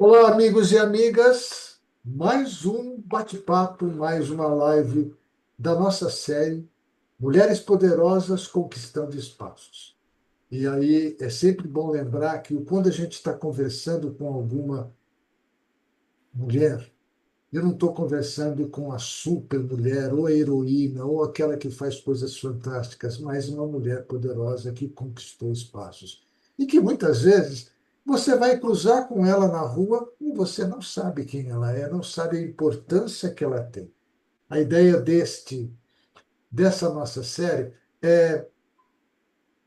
Olá, amigos e amigas. Mais um bate-papo, mais uma live da nossa série Mulheres Poderosas Conquistando Espaços. E aí é sempre bom lembrar que quando a gente está conversando com alguma mulher, eu não estou conversando com a super mulher, ou a heroína, ou aquela que faz coisas fantásticas, mas uma mulher poderosa que conquistou espaços. E que muitas vezes você vai cruzar com ela na rua e você não sabe quem ela é, não sabe a importância que ela tem. A ideia dessa nossa série é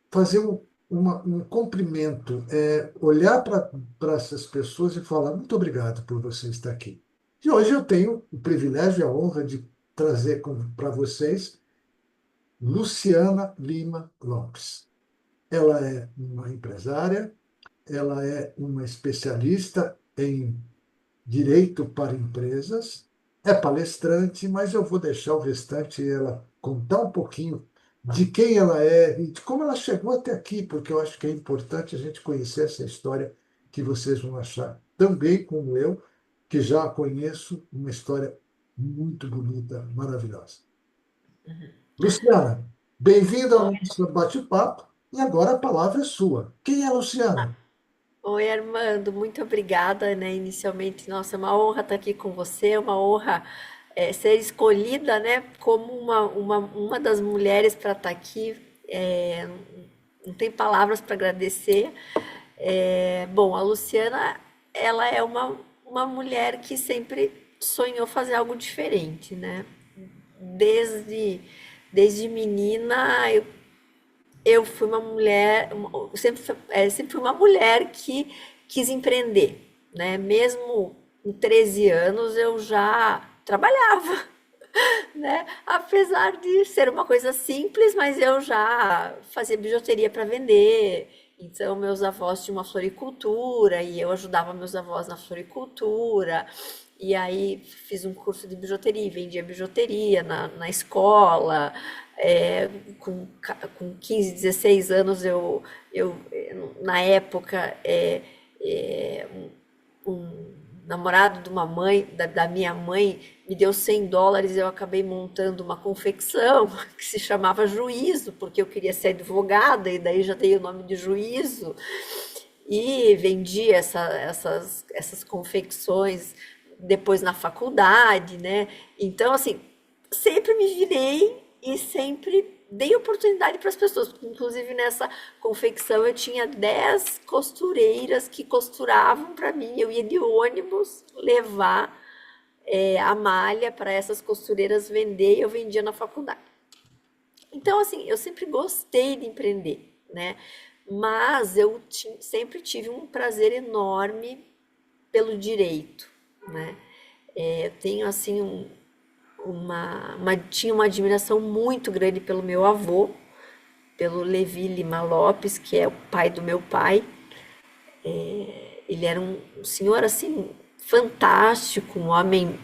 fazer um cumprimento, olhar para essas pessoas e falar muito obrigado por você estar aqui. E hoje eu tenho o privilégio e a honra de trazer para vocês Luciana Lima Lopes. Ela é uma empresária, ela é uma especialista em direito para empresas, é palestrante, mas eu vou deixar o restante ela contar um pouquinho de quem ela é e de como ela chegou até aqui, porque eu acho que é importante a gente conhecer essa história que vocês vão achar também como eu, que já a conheço, uma história muito bonita, maravilhosa. Luciana, bem-vinda ao Oi, nosso bate-papo e agora a palavra é sua. Quem é a Luciana? oi, Armando, muito obrigada, né? Inicialmente, nossa, é uma honra estar aqui com você, é uma honra ser escolhida, né, como uma das mulheres para estar aqui. Não tem palavras para agradecer. Bom, a Luciana, ela é uma mulher que sempre sonhou fazer algo diferente, né? Desde, desde menina, eu fui uma mulher, sempre fui uma mulher que quis empreender, né? Mesmo com 13 anos eu já trabalhava, né? Apesar de ser uma coisa simples, mas eu já fazia bijuteria para vender. Então, meus avós tinham uma floricultura e eu ajudava meus avós na floricultura. E aí fiz um curso de bijuteria, vendia bijuteria na escola. É, com 15, 16 anos, na época, um namorado de uma mãe, da minha mãe, me deu US$ 100, eu acabei montando uma confecção que se chamava Juízo, porque eu queria ser advogada, e daí já dei o nome de Juízo, e vendi essas confecções depois na faculdade, né? Então, assim, sempre me virei e sempre dei oportunidade para as pessoas. Inclusive, nessa confecção, eu tinha 10 costureiras que costuravam para mim. Eu ia de ônibus levar a malha para essas costureiras vender e eu vendia na faculdade. Então, assim, eu sempre gostei de empreender, né? Mas sempre tive um prazer enorme pelo direito, né? Eu tenho, assim, tinha uma admiração muito grande pelo meu avô, pelo Levi Lima Lopes, que é o pai do meu pai. Ele era um senhor, assim, fantástico, um homem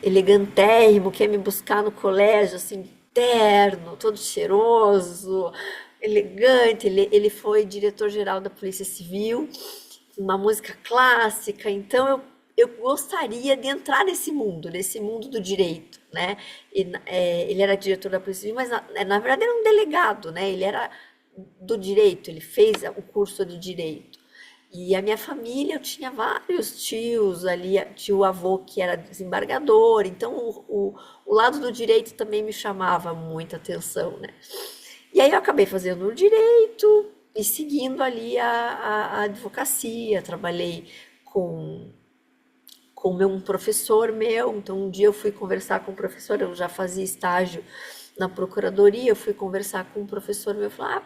elegantérrimo, que ia me buscar no colégio, assim, terno, todo cheiroso, elegante. Ele foi diretor-geral da Polícia Civil, uma música clássica. Então, eu gostaria de entrar nesse mundo do direito, né? Ele era diretor da Polícia Civil, mas na verdade era um delegado, né? Ele era do direito, ele fez o curso de direito. E a minha família, eu tinha vários tios ali, tio avô que era desembargador, então o lado do direito também me chamava muita atenção, né? E aí eu acabei fazendo o direito e seguindo ali a advocacia, trabalhei com um professor meu. Então, um dia eu fui conversar com o professor, eu já fazia estágio na procuradoria, eu fui conversar com um professor meu, falou,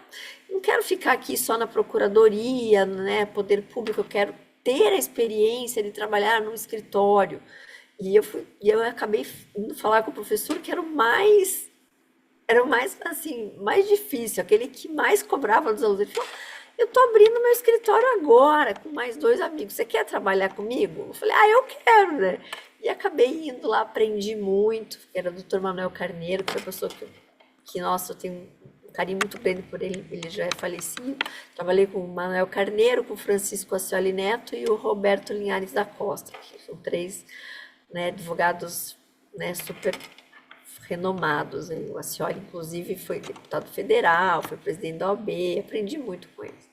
não quero ficar aqui só na procuradoria, né, poder público, eu quero ter a experiência de trabalhar num escritório. E eu acabei indo falar com o professor que era o mais, assim, mais difícil, aquele que mais cobrava dos alunos. Ele falou, eu tô abrindo meu escritório agora, com mais dois amigos. Você quer trabalhar comigo? Eu falei, eu quero, né? E acabei indo lá, aprendi muito. Era o doutor Manuel Carneiro, que foi a pessoa nossa, eu tenho um carinho muito grande por ele, ele já é falecido. Trabalhei com o Manuel Carneiro, com o Francisco Ascioli Neto e o Roberto Linhares da Costa, que são três, né, advogados, né, super renomados. O Ascioli, inclusive, foi deputado federal, foi presidente da OAB, aprendi muito com eles.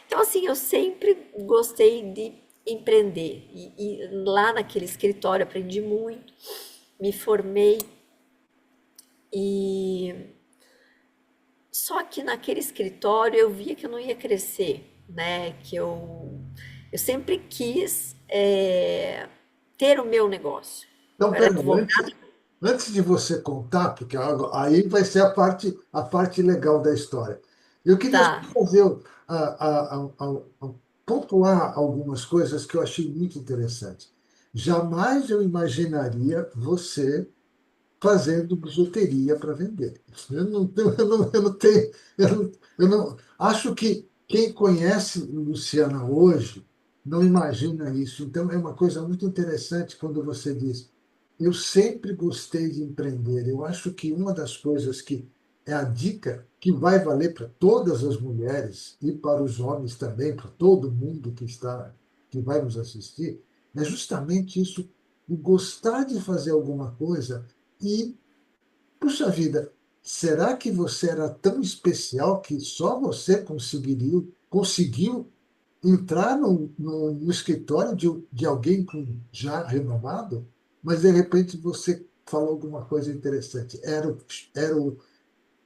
Então, assim, eu sempre gostei de empreender. E lá naquele escritório aprendi muito, me formei e só que naquele escritório eu via que eu não ia crescer, né? Que eu sempre quis ter o meu negócio. Então, Eu era peraí, advogada, antes de você contar, porque aí vai ser a parte legal da história. Eu queria só tá? fazer, pontuar algumas coisas que eu achei muito interessantes. Jamais eu imaginaria você fazendo bijuteria para vender. Eu não tenho, eu não, acho que quem conhece Luciana hoje não imagina isso. Então é uma coisa muito interessante quando você diz, eu sempre gostei de empreender. Eu acho que uma das coisas que é a dica que vai valer para todas as mulheres e para os homens também, para todo mundo que vai nos assistir, é justamente isso, o gostar de fazer alguma coisa e, puxa vida, será que você era tão especial que só você conseguiu entrar no escritório de alguém com já renomado? Mas, de repente, você falou alguma coisa interessante. Era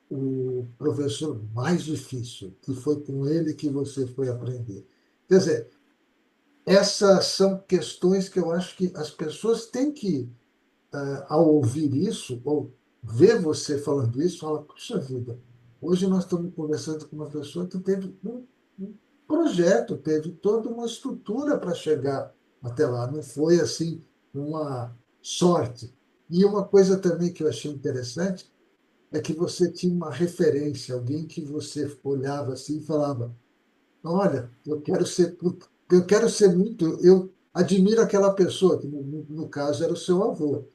o professor mais difícil, e foi com ele que você foi aprender. Quer dizer, essas são questões que eu acho que as pessoas têm que ao ouvir isso, ou ver você falando isso, fala, puxa vida, hoje nós estamos conversando com uma pessoa que teve um projeto, teve toda uma estrutura para chegar até lá. Não foi assim uma sorte. E uma coisa também que eu achei interessante é que você tinha uma referência, alguém que você olhava assim e falava, olha, eu quero ser muito, eu admiro aquela pessoa, que no caso era o seu avô,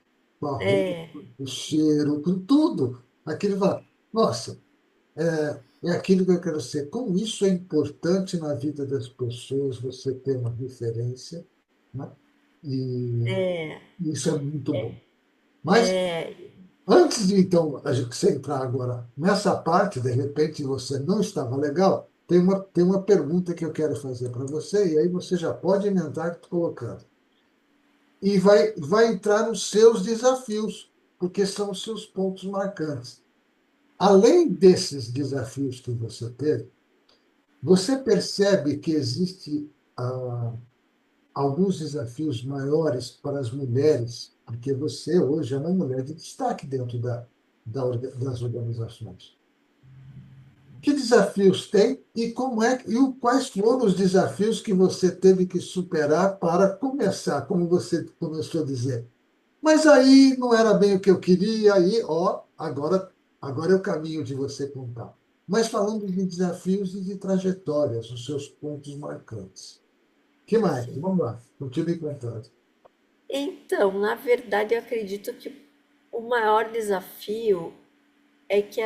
com a roupa, É, o cheiro, com tudo. Aquilo fala, nossa, é aquilo que eu quero ser. Como isso é importante na vida das pessoas, você ter uma referência, né? E isso é muito bom. Mas antes de então a gente você entrar agora nessa parte, de repente você não estava legal, tem uma pergunta que eu quero fazer para você, e aí você já pode emendar colocando. E vai entrar nos seus desafios, porque são os seus pontos marcantes. Além desses desafios que você teve, você percebe que existe alguns desafios maiores para as mulheres, porque você hoje é uma mulher de destaque dentro das organizações. Que desafios tem e quais foram os desafios que você teve que superar para começar, como você começou a dizer? Mas aí não era bem o que eu queria, aí, ó, agora é o caminho de você contar. Mas falando de desafios e de trajetórias, os seus pontos marcantes. Que mais? sim. Vamos lá, continue contando. Então, na verdade, eu acredito que o maior desafio é que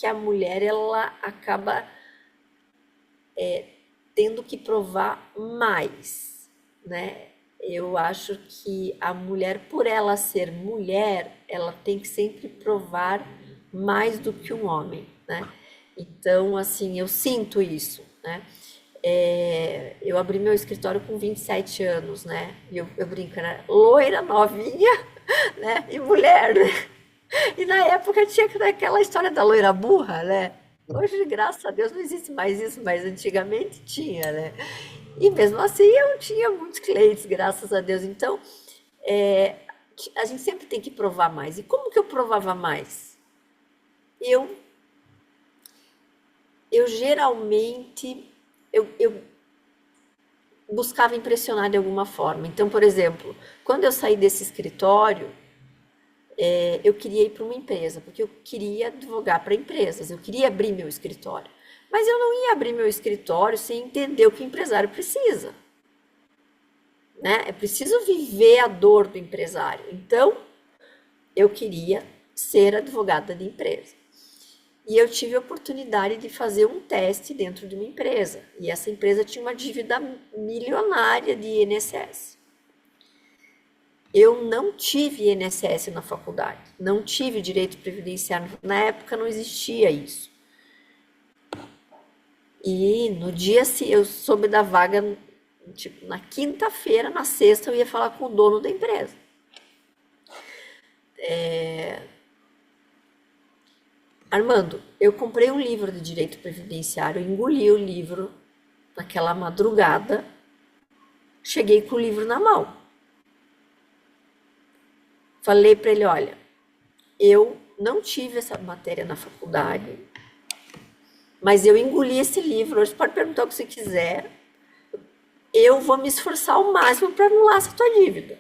a mulher ela acaba tendo que provar mais, né? Eu acho que a mulher, por ela ser mulher, ela tem que sempre provar mais do que um homem, né? Então, assim, eu sinto isso, né? Eu abri meu escritório com 27 anos, né? E eu brinco, né? Loira, novinha, né? E mulher, né? E na época tinha aquela história da loira burra, né? Hoje, graças a Deus, não existe mais isso, mas antigamente tinha, né? E mesmo assim eu tinha muitos clientes, graças a Deus. Então, é, a gente sempre tem que provar mais. E como que eu provava mais? Eu, eu geralmente, eu buscava impressionar de alguma forma. Então, por exemplo, quando eu saí desse escritório, eu queria ir para uma empresa, porque eu queria advogar para empresas, eu queria abrir meu escritório. Mas eu não ia abrir meu escritório sem entender o que o empresário precisa, né? É preciso viver a dor do empresário. Então, eu queria ser advogada de empresa. E eu tive a oportunidade de fazer um teste dentro de uma empresa. E essa empresa tinha uma dívida milionária de INSS. Eu não tive INSS na faculdade, não tive direito previdenciário. Na época não existia isso. E no dia se eu soube da vaga, tipo, na quinta-feira, na sexta, eu ia falar com o dono da empresa. Armando, eu comprei um livro de direito previdenciário, engoli o livro naquela madrugada, cheguei com o livro na mão. Falei para ele, olha, eu não tive essa matéria na faculdade, mas eu engoli esse livro, hoje pode perguntar o que você quiser, eu vou me esforçar ao máximo para anular essa tua dívida.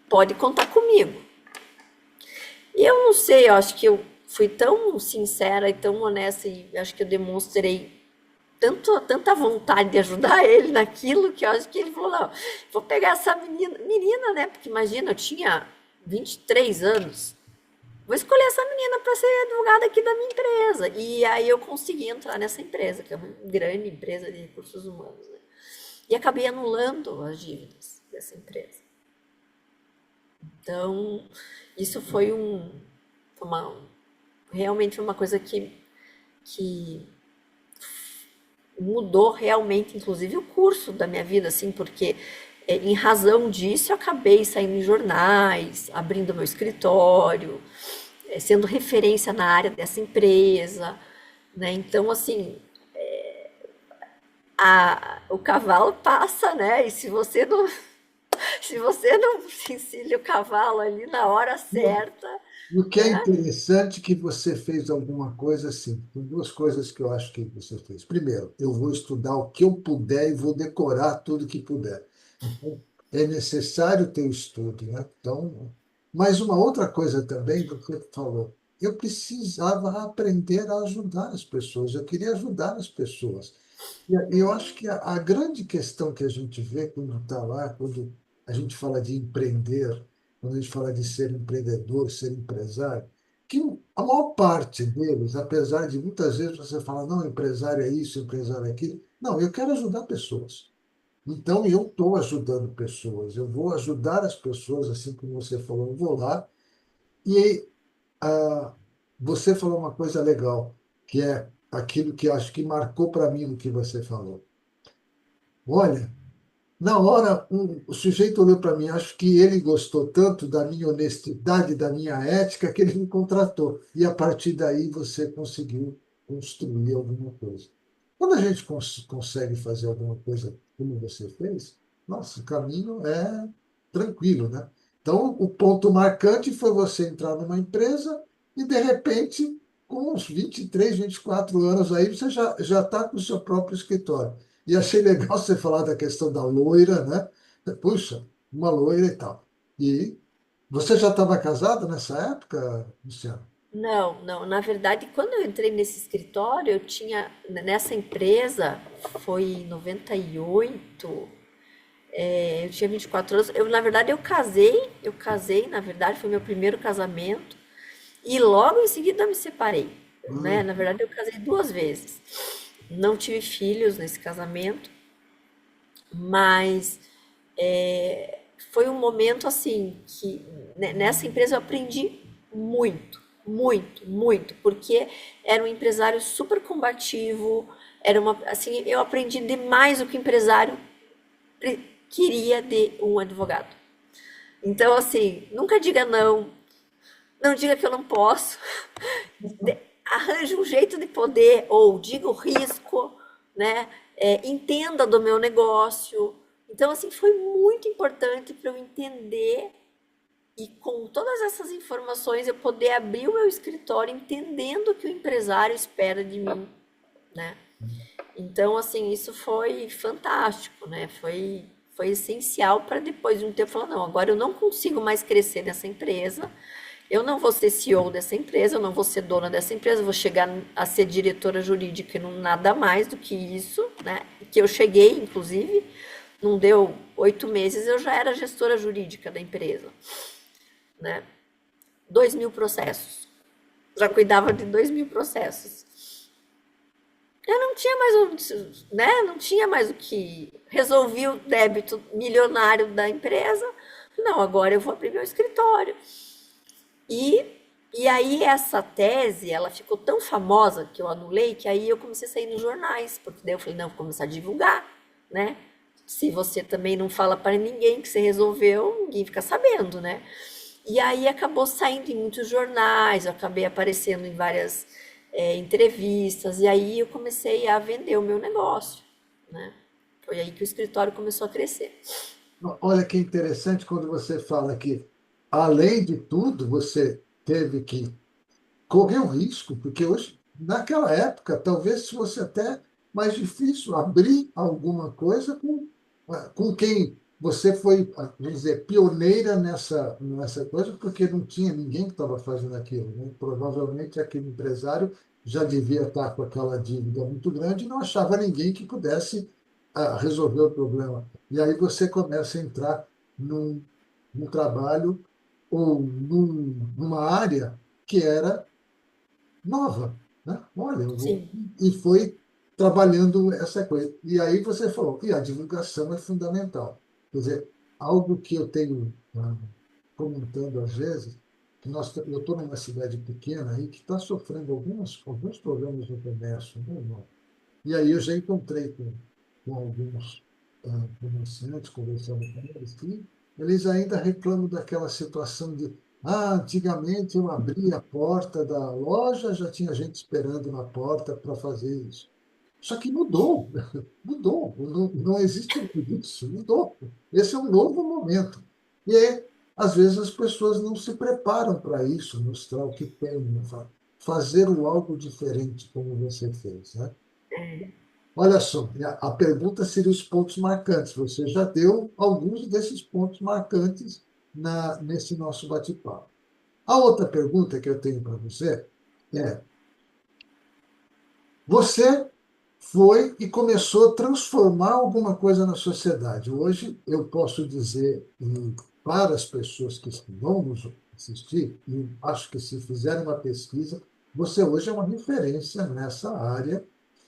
Pode contar comigo. E eu não sei, eu acho que eu fui tão sincera e tão honesta e acho que eu demonstrei tanta vontade de ajudar ele naquilo que eu acho que ele falou, não, vou pegar essa menina, né? Porque imagina, eu tinha 23 anos, vou escolher essa menina para ser advogada aqui da minha empresa. E aí eu consegui entrar nessa empresa, que é uma grande empresa de recursos humanos, né? E acabei anulando as dívidas dessa empresa. Então, isso foi realmente uma coisa que mudou realmente, inclusive, o curso da minha vida, assim, porque em razão disso eu acabei saindo em jornais, abrindo meu escritório, sendo referência na área dessa empresa, né? Então, assim, o cavalo passa, né? E se você não ensina o cavalo ali na hora certa, E o que é né? interessante é que você fez alguma coisa assim. Tem duas coisas que eu acho que você fez. Primeiro, eu vou estudar o que eu puder e vou decorar tudo que puder. Então, é necessário ter o estudo, né? Então, mas uma outra coisa também do que você falou, eu precisava aprender a ajudar as pessoas. Eu queria ajudar as pessoas. E eu acho que a grande questão que a gente vê quando está lá, quando a gente fala de empreender, quando a gente fala de ser empreendedor, ser empresário, que a maior parte deles, apesar de muitas vezes você falar, não, empresário é isso, empresário é aquilo, não, eu quero ajudar pessoas. Então, eu estou ajudando pessoas, eu vou ajudar as pessoas, assim como você falou, eu vou lá. E ah, você falou uma coisa legal, que é aquilo que acho que marcou para mim o que você falou. Olha, na hora, o sujeito olhou para mim, acho que ele gostou tanto da minha honestidade, da minha ética, que ele me contratou. E a partir daí você conseguiu construir alguma coisa. Quando a gente consegue fazer alguma coisa como você fez, nossa, o caminho é tranquilo, né? Então, o ponto marcante foi você entrar numa empresa e, de repente, com uns 23, 24 anos aí, você já está com o seu próprio escritório. E achei legal você falar da questão da loira, né? Puxa, uma loira e tal. E você já estava casado nessa época, Luciano? Não, não. Na verdade, quando eu entrei nesse escritório, eu tinha, nessa empresa, foi em 98, eu tinha 24 anos. Na verdade, eu casei, na verdade, foi meu primeiro casamento, e logo em seguida eu me separei, né? Hum. Na verdade, eu casei duas vezes. Não tive filhos nesse casamento, mas foi um momento assim que nessa empresa eu aprendi muito, muito, muito, porque era um empresário super combativo, era uma assim, eu aprendi demais o que o empresário queria de um advogado. Então assim, nunca diga não, não diga que eu não posso, arranje um jeito de poder ou diga o risco, né? Entenda do meu negócio. Então assim, foi muito importante para eu entender. E com todas essas informações, eu poder abrir o meu escritório entendendo o que o empresário espera de mim, né? Então, assim, isso foi fantástico, né? Foi essencial para depois de um tempo falar, não, agora eu não consigo mais crescer nessa empresa, eu não vou ser CEO dessa empresa, eu não vou ser dona dessa empresa, eu vou chegar a ser diretora jurídica e não nada mais do que isso, né? Que eu cheguei, inclusive, não deu 8 meses, eu já era gestora jurídica da empresa, né? 2.000 processos. Já cuidava de 2.000 processos. Eu não tinha mais né? Não tinha mais o que. Resolvi o débito milionário da empresa. Não, agora eu vou abrir meu escritório. E, e aí essa tese, ela ficou tão famosa que eu anulei, que aí eu comecei a sair nos jornais, porque daí eu falei, não, vou começar a divulgar, né? Se você também não fala para ninguém que você resolveu, ninguém fica sabendo, né? E aí acabou saindo em muitos jornais, eu acabei aparecendo em várias entrevistas, e aí eu comecei a vender o meu negócio, né? Foi aí que o escritório começou a crescer. Olha que interessante quando você fala que, além de tudo, você teve que correr um risco, porque hoje, naquela época, talvez fosse até mais difícil abrir alguma coisa com quem você foi, vamos dizer, pioneira nessa coisa, porque não tinha ninguém que estava fazendo aquilo, né? Provavelmente aquele empresário já devia estar com aquela dívida muito grande e não achava ninguém que pudesse resolver o problema. E aí você começa a entrar num trabalho ou numa área que era nova, né? Olha, eu vou... Sim, E foi trabalhando essa coisa. E aí você falou, e a divulgação é fundamental. Quer dizer, algo que eu tenho comentando às vezes, que eu estou numa cidade pequena aí que está sofrendo alguns problemas no comércio, né, irmão? E aí eu já encontrei com alguns comerciantes, conversando com eles, que eles ainda reclamam daquela situação de antigamente eu abria a porta da loja, já tinha gente esperando na porta para fazer isso. Só que mudou, mudou, não existe mais isso, mudou. Esse é um novo momento. E aí, às vezes as pessoas não se preparam para isso, mostrar o que tem, né? Fazer o algo diferente, como você fez, né? Olha só, a pergunta seria os pontos marcantes. Você já deu alguns desses pontos marcantes nesse nosso bate-papo. A outra pergunta que eu tenho para você é: você foi e começou a transformar alguma coisa na sociedade. Hoje, eu posso dizer para as pessoas que vão nos assistir, e acho que se fizerem uma pesquisa, você hoje é uma referência nessa área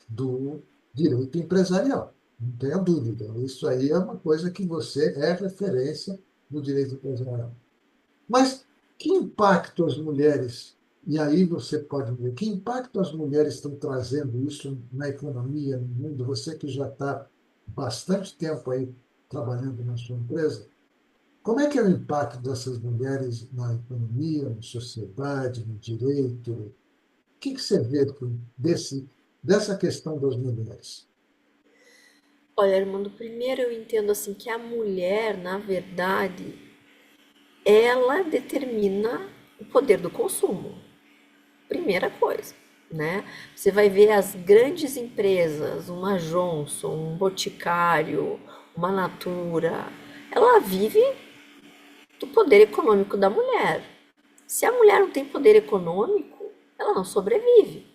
do direito empresarial. Não tenha dúvida. Isso aí é uma coisa que você é referência no direito empresarial. Mas que impacto as mulheres, e aí você pode ver, que impacto as mulheres estão trazendo isso na economia, no mundo? Você que já está bastante tempo aí trabalhando na sua empresa, como é que é o impacto dessas mulheres na economia, na sociedade, no direito? O que você vê dessa questão das mulheres? olha, Armando, primeiro eu entendo assim que a mulher, na verdade, ela determina o poder do consumo. Primeira coisa, né? Você vai ver as grandes empresas, uma Johnson, um Boticário, uma Natura, ela vive do poder econômico da mulher. Se a mulher não tem poder econômico, ela não sobrevive,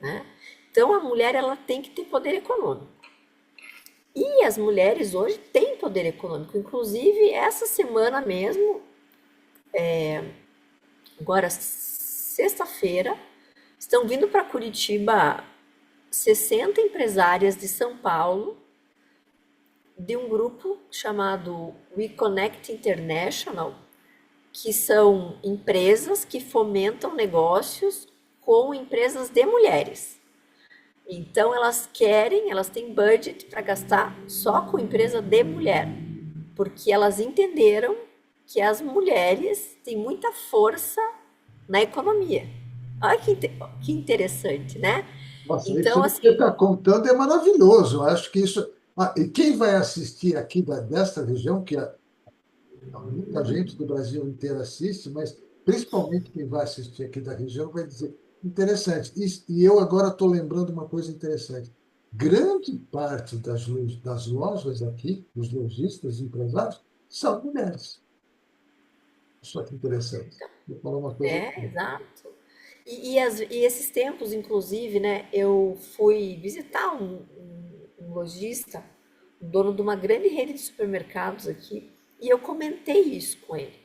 né? Então a mulher ela tem que ter poder econômico. E as mulheres hoje têm poder econômico. Inclusive, essa semana mesmo, agora sexta-feira, estão vindo para Curitiba 60 empresárias de São Paulo, de um grupo chamado We Connect International, que são empresas que fomentam negócios com empresas de mulheres. Então elas têm budget para gastar só com empresa de mulher, porque elas entenderam que as mulheres têm muita força na economia. Olha que interessante, né? Nossa, isso Então, que você assim, está contando é maravilhoso. Eu acho que isso. E quem vai assistir aqui desta região, que muita gente do Brasil inteiro assiste, mas principalmente quem vai assistir aqui da região vai dizer, interessante. E eu agora estou lembrando uma coisa interessante. Grande parte das lojas aqui, dos lojistas e empresários, são mulheres. Só que interessante. Vou falar uma coisa. exato. E esses tempos, inclusive, né, eu fui visitar um lojista, um dono de uma grande rede de supermercados aqui, e eu comentei isso com ele.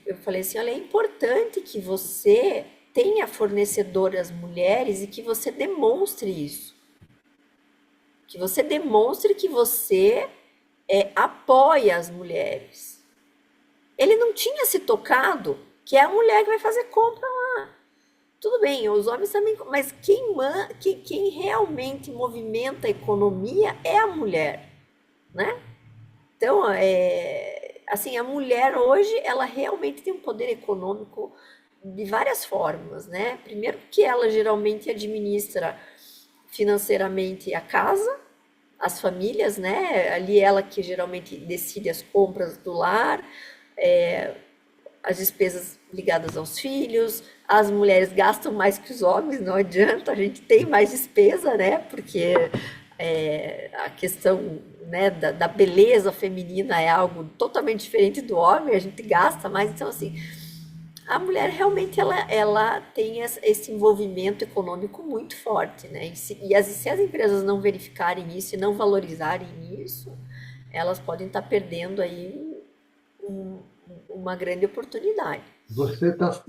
Eu falei assim, olha, é importante que você tenha fornecedoras mulheres e que você demonstre isso. Que você demonstre que você apoia as mulheres. Ele não tinha se tocado que é a mulher que vai fazer compra lá. Tudo bem, os homens também, mas quem realmente movimenta a economia é a mulher, né? Então, assim, a mulher hoje, ela realmente tem um poder econômico de várias formas, né? Primeiro que ela geralmente administra financeiramente a casa, as famílias, né? Ali ela que geralmente decide as compras do lar, as despesas ligadas aos filhos, as mulheres gastam mais que os homens, não adianta, a gente tem mais despesa, né? Porque a questão, né, da beleza feminina é algo totalmente diferente do homem, a gente gasta mais, então assim, a mulher realmente ela tem esse envolvimento econômico muito forte, né? Se as empresas não verificarem isso e não valorizarem isso, elas podem estar perdendo aí um- uma grande oportunidade. Você tá,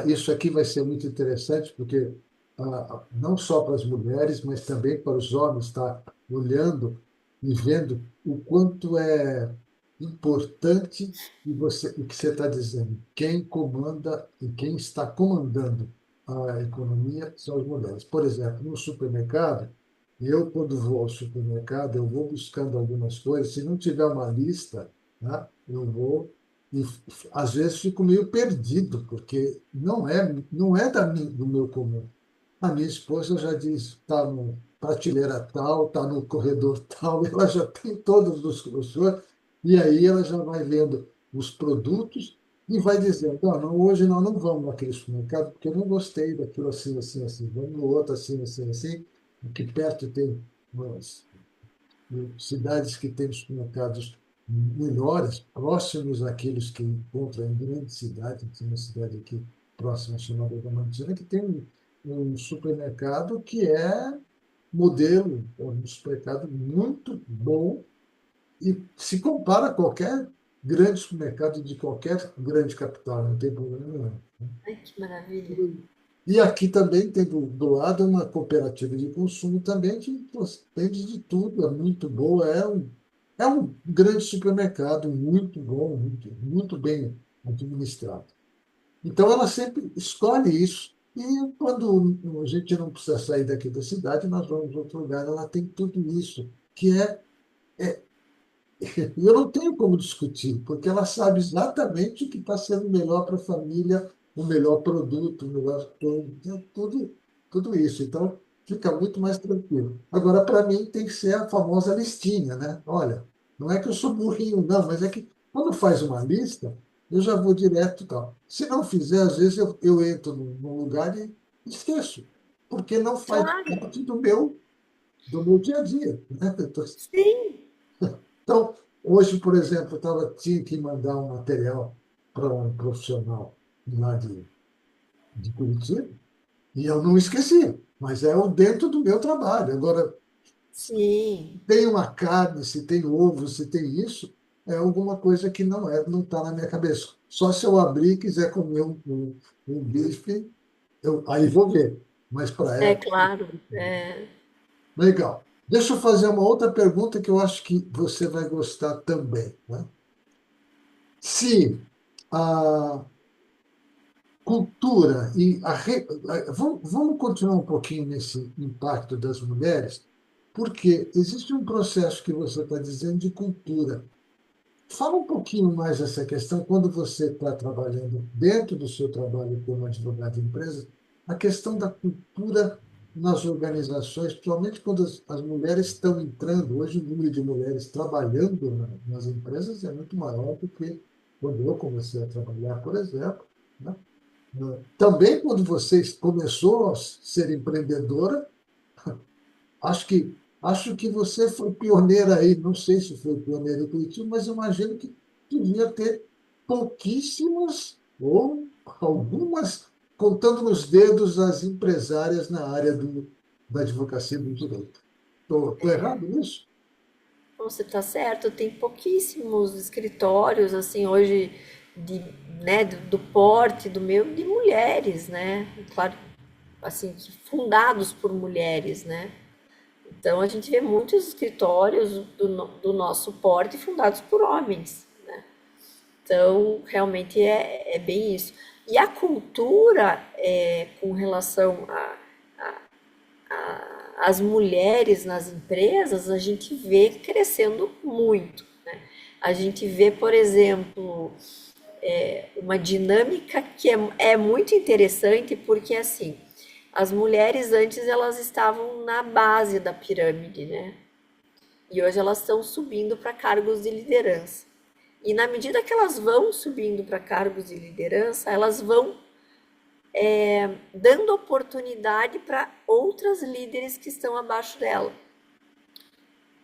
isso aqui vai ser muito interessante, porque não só para as mulheres, mas também para os homens, está olhando e vendo o quanto é importante o que você está dizendo. Quem comanda e quem está comandando a economia são as mulheres. Por exemplo, no supermercado, quando vou ao supermercado, eu vou buscando algumas coisas. Se não tiver uma lista, né, eu vou e às vezes fico meio perdido, porque não é do meu comum. A minha esposa já diz, está no prateleira tal, está no corredor tal, ela já tem todos os brochures, e aí ela já vai vendo os produtos e vai dizendo, não, hoje nós não vamos naquele supermercado, porque eu não gostei daquilo assim, assim, assim, vamos no outro assim, assim, assim, aqui perto tem umas cidades que têm supermercados melhores, próximos àqueles que encontra em grandes cidades. Tem uma cidade aqui próxima chamada Diamantina, que tem um supermercado que é modelo, é um supermercado muito bom e se compara a qualquer grande supermercado de qualquer grande capital, não tem problema nenhum. Ai, que maravilha. E aqui também tem do lado uma cooperativa de consumo também que pô, vende de tudo, é muito boa, é um grande supermercado, muito bom, muito bem administrado. Então ela sempre escolhe isso. E quando a gente não precisa sair daqui da cidade, nós vamos para outro lugar, ela tem tudo isso, que é e eu não tenho como discutir, porque ela sabe exatamente o que está sendo melhor para a família, o melhor produto, o melhor tudo isso. Então, fica muito mais tranquilo. Agora, para mim, tem que ser a famosa listinha, né? Olha, não é que eu sou burrinho, não, mas é que quando faz uma lista, eu já vou direto e tal. Se não fizer, às vezes eu entro num lugar e esqueço, porque não faz Claro, parte do meu dia a dia, né? sim. Então, hoje, por exemplo, tinha que mandar um material para um profissional lá de Curitiba, e eu não esqueci, mas é o dentro do meu trabalho. Agora, Sim. tem uma carne, se tem ovo, se tem isso, é alguma coisa que não está na minha cabeça. Só se eu abrir e quiser comer um bife, aí vou ver. Mas para É ela, claro. legal. Deixa eu fazer uma outra pergunta que eu acho que você vai gostar também, né? Se a cultura vamos continuar um pouquinho nesse impacto das mulheres, porque existe um processo que você está dizendo de cultura. Fala um pouquinho mais essa questão quando você está trabalhando dentro do seu trabalho como advogado de empresas, a questão da cultura nas organizações, principalmente quando as mulheres estão entrando. Hoje, o número de mulheres trabalhando nas empresas é muito maior do que quando eu comecei a trabalhar, por exemplo, né? Também quando você começou a ser empreendedora, acho que você foi pioneira aí, não sei se foi pioneira em Curitiba, mas eu imagino que devia ter pouquíssimas ou algumas, contando nos dedos, as empresárias na área da advocacia do direito. Estou errado nisso? Você está certo, tem pouquíssimos escritórios, assim, hoje, de, né, do porte do meu, de mulheres, né? Claro, assim, fundados por mulheres, né? Então a gente vê muitos escritórios do nosso porte fundados por homens. Então, realmente é bem isso. E a cultura com relação às mulheres nas empresas, a gente vê crescendo muito. A gente vê, por exemplo, uma dinâmica que é muito interessante, porque assim, as mulheres antes elas estavam na base da pirâmide, né? E hoje elas estão subindo para cargos de liderança. E na medida que elas vão subindo para cargos de liderança, elas vão dando oportunidade para outras líderes que estão abaixo dela.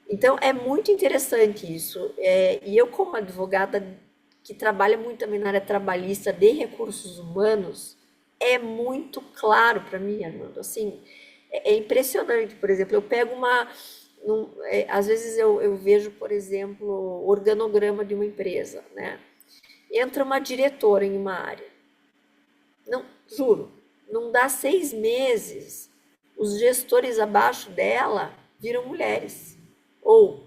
Então é muito interessante isso. E eu, como advogada que trabalha muito também na área trabalhista de recursos humanos, é muito claro para mim, Armando. Assim, é impressionante. Por exemplo, eu pego às vezes eu vejo, por exemplo, o organograma de uma empresa, né? Entra uma diretora em uma área. Não, juro, não dá 6 meses, os gestores abaixo dela viram mulheres. Ou,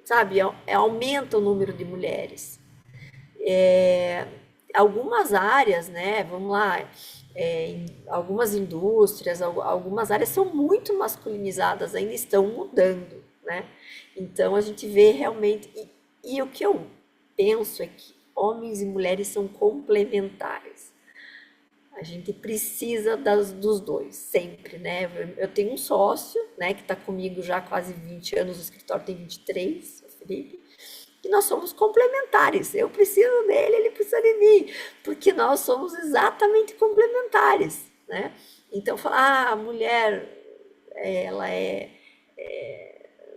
sabe, aumenta o número de mulheres. Algumas áreas, né, vamos lá, algumas indústrias, algumas áreas são muito masculinizadas, ainda estão mudando, né? Então a gente vê realmente, e o que eu penso é que homens e mulheres são complementares. A gente precisa dos dois, sempre, né? Eu tenho um sócio, né, que está comigo já há quase 20 anos, o escritório tem 23, o Felipe, e nós somos complementares. Eu preciso dele, ele precisa de mim, porque nós somos exatamente complementares, né? Então, falar, a mulher, ela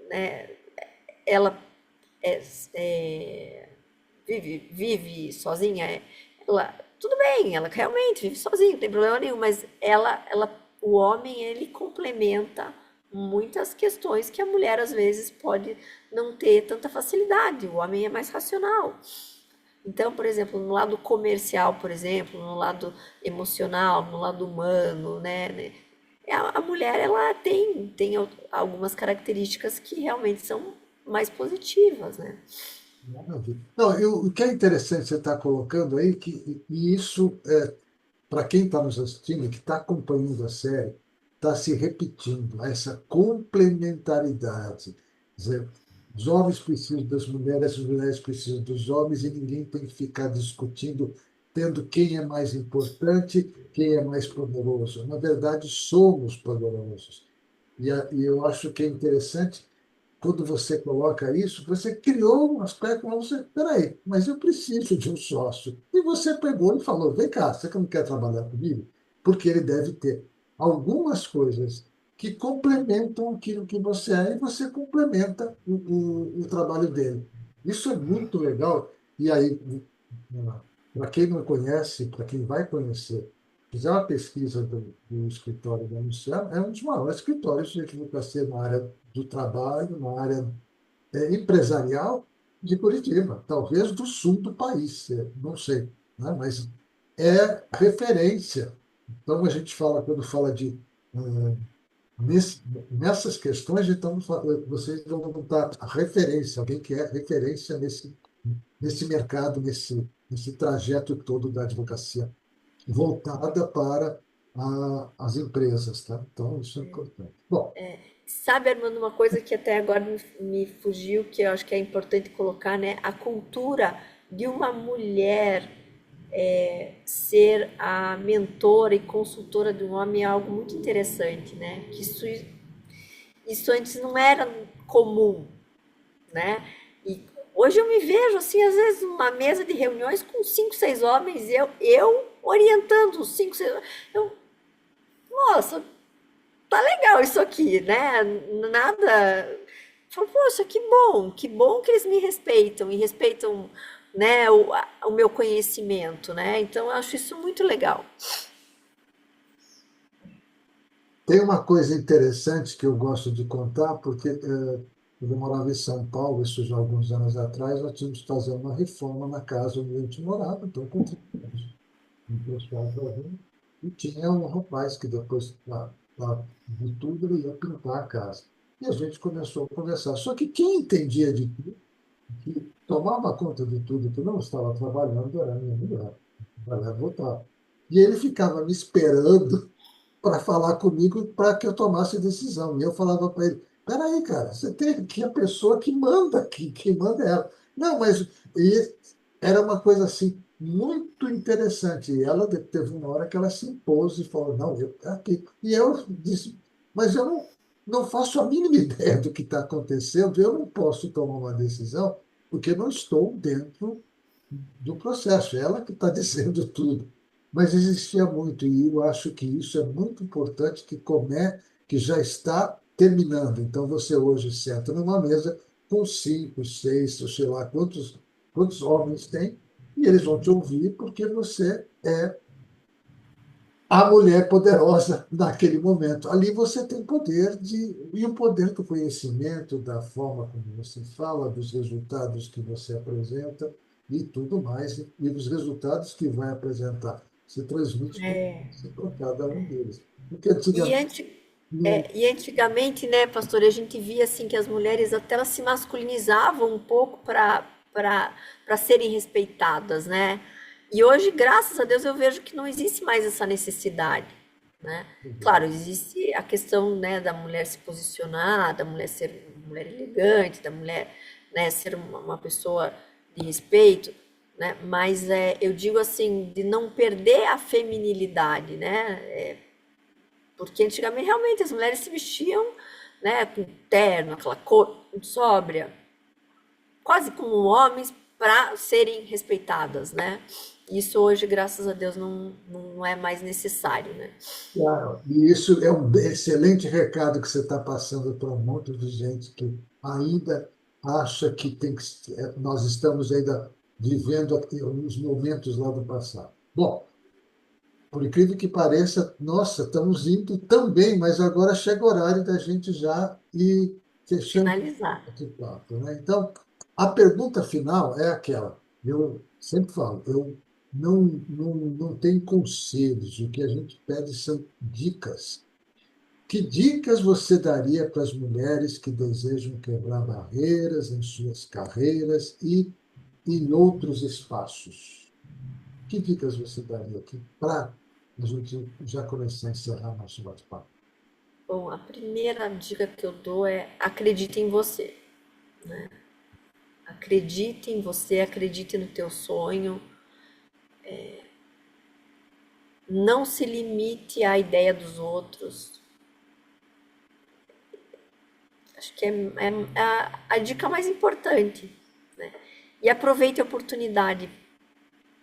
né, ela é, é, vive sozinha, ela, tudo bem, ela realmente vive sozinha, não tem problema nenhum, mas o homem, ele complementa muitas questões que a mulher às vezes pode não ter tanta facilidade. O homem é mais racional. Então, por exemplo, no lado comercial, por exemplo, no lado emocional, no lado humano, né? A mulher, ela tem algumas características que realmente são mais positivas, né? Maravilha. Não, o que é interessante você estar colocando aí, e isso, para quem está nos assistindo, que está acompanhando a série, está se repetindo, essa complementaridade. Quer dizer, os homens precisam das mulheres, as mulheres precisam dos homens, e ninguém tem que ficar discutindo, tendo quem é mais importante, quem é mais poderoso. Na verdade, somos poderosos. E eu acho que é interessante quando você coloca isso, você criou um aspecto, mas você, peraí, mas eu preciso de um sócio. E você pegou e falou, vem cá, você que não quer trabalhar comigo? Porque ele deve ter algumas coisas que complementam aquilo que você é e você complementa o trabalho dele. Isso é muito legal. E aí, para quem não conhece, para quem vai conhecer, fizer uma pesquisa do escritório da Luciana, é um dos maiores escritórios de advocacia na área do trabalho, na área empresarial de Curitiba, talvez do sul do país, não sei, né? Mas é referência. Então, a gente fala, quando fala de. Nessas questões, então, vocês vão botar a referência, alguém que é referência nesse mercado, nesse trajeto todo da advocacia, voltada para as empresas, tá? Então, isso é importante. Bom, Sabe, Armando, uma coisa que até agora me fugiu, que eu acho que é importante colocar, né? A cultura de uma mulher ser a mentora e consultora de um homem é algo muito interessante, né? Que isso antes não era comum, né? E hoje eu me vejo, assim, às vezes, numa mesa de reuniões com 5, 6 homens, eu orientando os 5, 6. Eu, nossa, tá legal isso aqui, né? Nada. Falo, poxa, que bom que eles me respeitam e respeitam, né, o meu conhecimento, né? Então eu acho isso muito legal. tem uma coisa interessante que eu gosto de contar, porque quando eu morava em São Paulo, isso já há alguns anos atrás, nós tínhamos que fazer uma reforma na casa onde a gente morava, então contratamos um pessoal para vir, e tinha um rapaz que depois, de tudo, ele ia pintar a casa. E a gente começou a conversar. Só que quem entendia de tudo, que tomava conta de tudo, que não estava trabalhando, era a minha mulher. Trabalhava, voltava. E ele ficava me esperando para falar comigo para que eu tomasse decisão. E eu falava para ele: peraí, cara, você tem aqui a pessoa que manda aqui, quem manda é ela. Não, mas e era uma coisa assim muito interessante. E ela teve uma hora que ela se impôs e falou: não, eu aqui. E eu disse: mas eu não faço a mínima ideia do que está acontecendo, eu não posso tomar uma decisão, porque não estou dentro do processo, ela que está dizendo tudo. Mas existia muito, e eu acho que isso é muito importante, que já está terminando. Então, você hoje senta numa mesa com cinco, seis, ou sei lá quantos homens tem, e eles vão te ouvir porque você é a mulher poderosa naquele momento. Ali você tem poder e o poder do conhecimento, da forma como você fala, dos resultados que você apresenta e tudo mais, e dos resultados que vai apresentar. Você transmite para cada um deles. Porque E, antigamente anti- não. e antigamente, né, pastor, a gente via assim que as mulheres até elas se masculinizavam um pouco para serem respeitadas, né? E hoje, graças a Deus, eu vejo que não existe mais essa necessidade, né? Claro, existe a questão, né, da mulher se posicionar, da mulher ser uma mulher elegante, da mulher, né, ser uma pessoa de respeito, né? Mas eu digo assim, de não perder a feminilidade, né? Porque antigamente realmente as mulheres se vestiam, né, com terno, aquela cor sóbria, quase como homens, para serem respeitadas, né? Isso hoje, graças a Deus, não é mais necessário, né? Claro, e isso é um excelente recado que você está passando para um monte de gente que ainda acha que nós estamos ainda vivendo os momentos lá do passado. Bom, por incrível que pareça, nossa, estamos indo também, mas agora chega o horário da gente já ir fechando Finalizar. esse papo, né? Então, a pergunta final é aquela. Eu sempre falo, eu não tenho conselhos, o que a gente pede são dicas. Que dicas você daria para as mulheres que desejam quebrar barreiras em suas carreiras e em outros espaços? Que dicas você daria aqui para a gente já começar a encerrar nosso bate-papo? Bom, a primeira dica que eu dou é acredite em você. Acredite em você, acredite no teu sonho. Não se limite à ideia dos outros. Acho que é a dica mais importante. E aproveite a oportunidade.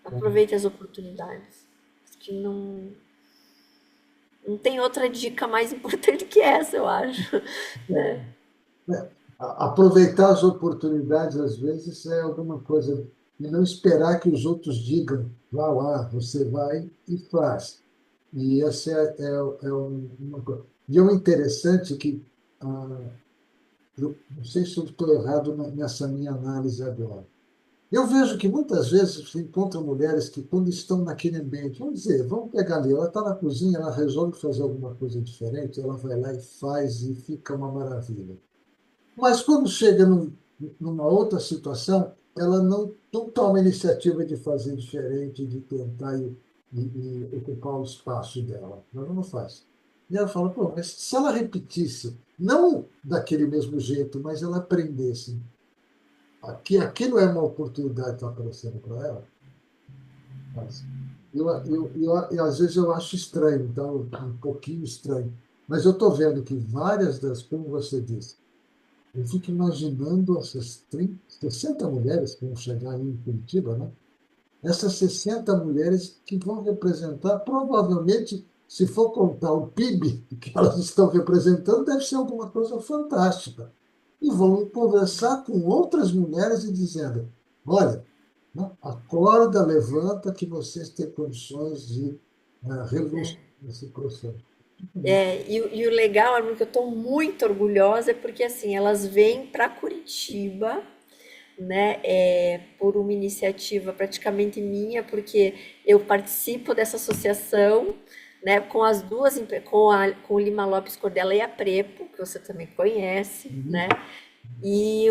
Aproveite as oportunidades. Acho que não tem outra dica mais importante que essa, eu acho. Né? Aproveitar as oportunidades, às vezes, é alguma coisa, e não esperar que os outros digam, vá lá, você vai e faz. E essa uma coisa. E é um interessante que, eu não sei se eu estou errado nessa minha análise agora. Eu vejo que muitas vezes você encontra mulheres que, quando estão naquele ambiente, vamos dizer, vamos pegar ali, ela está na cozinha, ela resolve fazer alguma coisa diferente, ela vai lá e faz e fica uma maravilha. Mas quando chega numa outra situação, ela não toma a iniciativa de fazer diferente, de tentar e ocupar o espaço dela. Ela não faz. E ela fala, pô, mas se ela repetisse, não daquele mesmo jeito, mas ela aprendesse que aquilo é uma oportunidade que está aparecendo para ela, mas às vezes eu acho estranho, então, um pouquinho estranho. Mas eu estou vendo que várias como você disse, eu fico imaginando essas 30, 60 mulheres que vão chegar aí em Curitiba, né? Essas 60 mulheres que vão representar, provavelmente, se for contar o PIB que elas estão representando, deve ser alguma coisa fantástica. E vão conversar com outras mulheres e dizendo: olha, né, acorda, levanta, que vocês têm condições de revolucionar esse processo. E o legal, Armin, que eu estou muito orgulhosa, é porque assim, elas vêm para Curitiba, né, por uma iniciativa praticamente minha, porque eu participo dessa associação, né, com as duas, com o Lima Lopes Cordela e a Prepo, que você também conhece, né, Uhum. e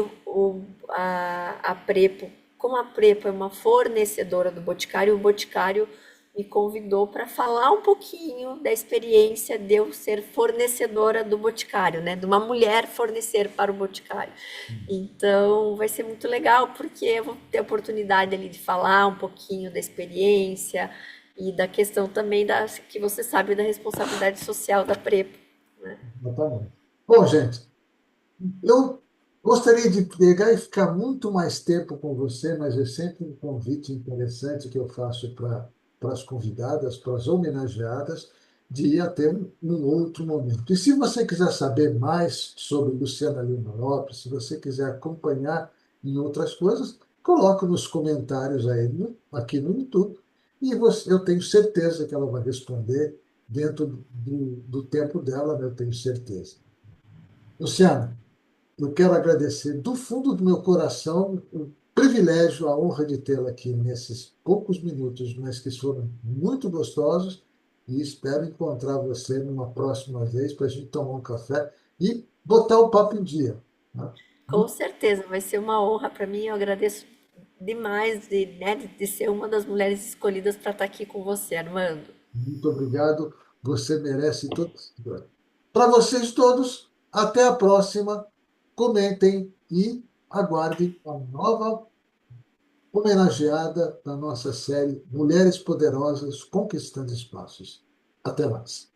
a Prepo, como a Prepo é uma fornecedora do Boticário, o Boticário me convidou para falar um pouquinho da experiência de eu ser fornecedora do Boticário, né? De uma mulher fornecer para o Boticário. Então vai ser muito legal, porque eu vou ter a oportunidade ali de falar um pouquinho da experiência e da questão também que você sabe da responsabilidade social da Prepo. Exatamente. Bom, gente, eu gostaria de pegar e ficar muito mais tempo com você, mas é sempre um convite interessante que eu faço para as convidadas, para as homenageadas, de ir até um outro momento. E se você quiser saber mais sobre Luciana Lima Lopes, se você quiser acompanhar em outras coisas, coloque nos comentários aí aqui no YouTube, e eu tenho certeza que ela vai responder dentro do tempo dela, né, eu tenho certeza. Luciana, eu quero agradecer do fundo do meu coração o privilégio, a honra de tê-la aqui nesses poucos minutos, mas que foram muito gostosos, e espero encontrar você numa próxima vez para a gente tomar um café e botar o papo em dia. Né? Com certeza, vai ser uma honra para mim. Eu agradeço demais de ser uma das mulheres escolhidas para estar aqui com você, Armando. Muito obrigado, você merece todo. Para vocês todos, até a próxima. Comentem e aguardem a nova homenageada da nossa série Mulheres Poderosas Conquistando Espaços. Até mais.